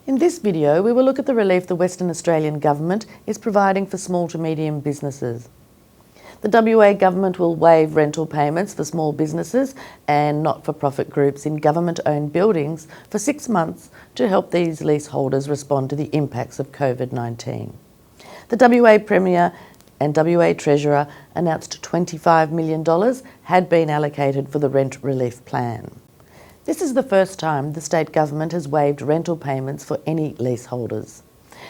In this video, we will look at the relief the Western Australian Government is providing for small to medium businesses. The WA Government will waive rental payments for small businesses and not-for-profit groups in government-owned buildings for 6 months to help these leaseholders respond to the impacts of COVID-19. The WA Premier and WA Treasurer announced $25 million had been allocated for the rent relief plan. This is the first time the state government has waived rental payments for any leaseholders.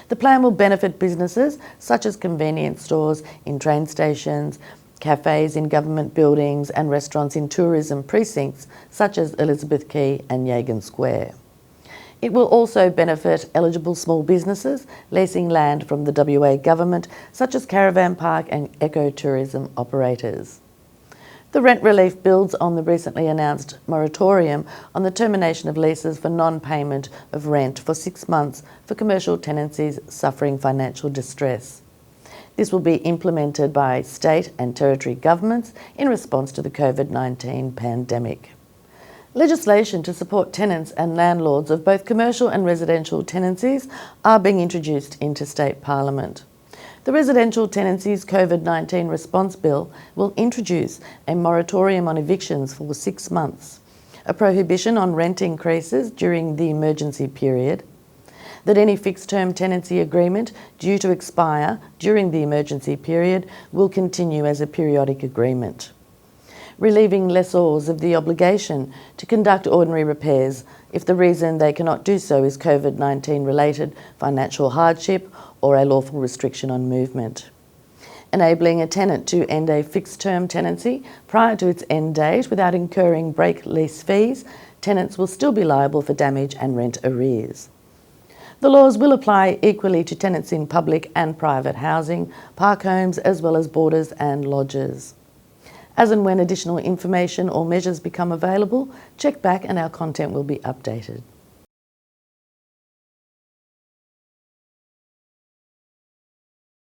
The plan will benefit businesses such as convenience stores in train stations, cafes in government buildings and restaurants in tourism precincts such as Elizabeth Quay and Yagan Square. It will also benefit eligible small businesses leasing land from the WA Government such as caravan park and ecotourism operators. The rent relief builds on the recently announced moratorium on the termination of leases for non-payment of rent for 6 months for commercial tenancies suffering financial distress. This will be implemented by state and territory governments in response to the COVID-19 pandemic. Legislation to support tenants and landlords of both commercial and residential tenancies are being introduced into State Parliament. The Residential Tenancies COVID-19 Response Bill will introduce a moratorium on evictions for 6 months, a prohibition on rent increases during the emergency period, that any fixed-term tenancy agreement due to expire during the emergency period will continue as a periodic agreement, relieving lessors of the obligation to conduct ordinary repairs if the reason they cannot do so is COVID-19 related financial hardship or a lawful restriction on movement. Enabling a tenant to end a fixed-term tenancy prior to its end date without incurring break lease fees, tenants will still be liable for damage and rent arrears. The laws will apply equally to tenants in public and private housing, park homes, as well as boarders and lodges. As and when additional information or measures become available, check back and our content will be updated.